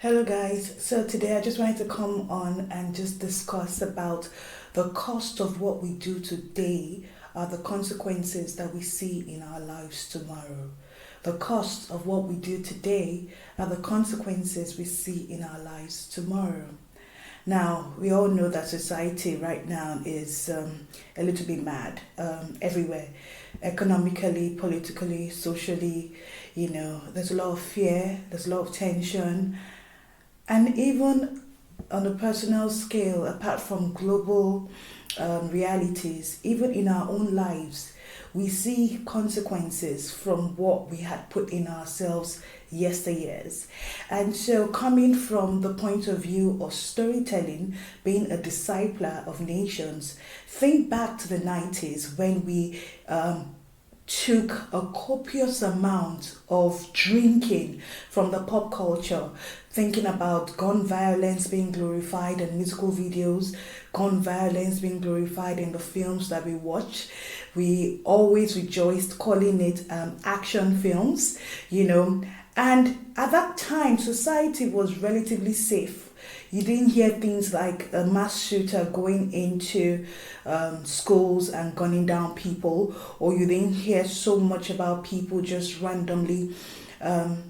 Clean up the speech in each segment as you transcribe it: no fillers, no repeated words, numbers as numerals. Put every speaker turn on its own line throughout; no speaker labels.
Hello guys, so today I just wanted to come on and just discuss about the cost of what we do today are the consequences that we see in our lives tomorrow. The cost of what we do today are the consequences we see in our lives tomorrow. Now, we all know that society right now is a little bit mad everywhere, economically, politically, socially. There's a lot of fear, there's a lot of tension, and even on a personal scale, apart from global realities, even in our own lives, we see consequences from what we had put in ourselves yesteryears. And so, coming from the point of view of storytelling, being a discipler of nations, think back to the 90s when we took a copious amount of drinking from the pop culture, thinking about gun violence being glorified in musical videos, gun violence being glorified in the films that we watch. We always rejoiced calling it action films. And at that time, society was relatively safe. You didn't hear things like a mass shooter going into schools and gunning down people, or you didn't hear so much about people just randomly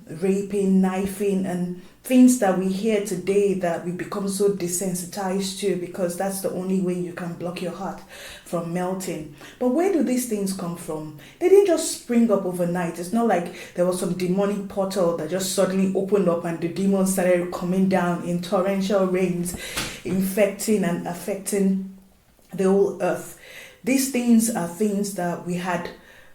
raping, knifing, and things that we hear today that we become so desensitized to because that's the only way you can block your heart from melting. But where do these things come from? They didn't just spring up overnight. It's not like there was some demonic portal that just suddenly opened up and the demons started coming down in torrential rains, infecting and affecting the whole earth. These things are things that we had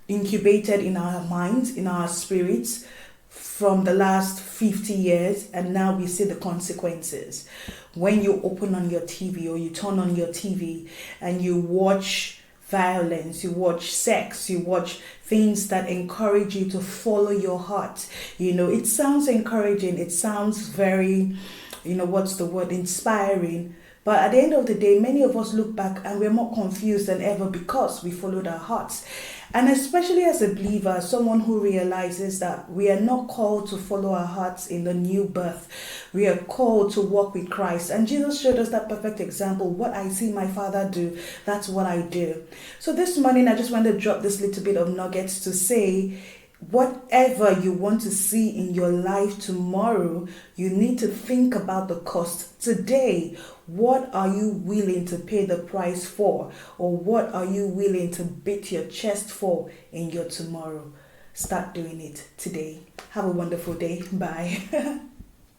incubated in our minds, in our spirits, from the last 50 years, and now we see the consequences. When you open on your TV or you turn on your TV and you watch violence, you watch sex, you watch things that encourage you to follow your heart. It sounds encouraging, it sounds very, inspiring. But at the end of the day, many of us look back and we're more confused than ever because we followed our hearts. And especially as a believer, someone who realizes that we are not called to follow our hearts in the new birth. We are called to walk with Christ. And Jesus showed us that perfect example. What I see my Father do, that's what I do. So this morning, I just want to drop this little bit of nuggets to say, whatever you want to see in your life tomorrow, you need to think about the cost today. What are you willing to pay the price for? Or what are you willing to beat your chest for in your tomorrow? Start doing it today. Have a wonderful day. Bye.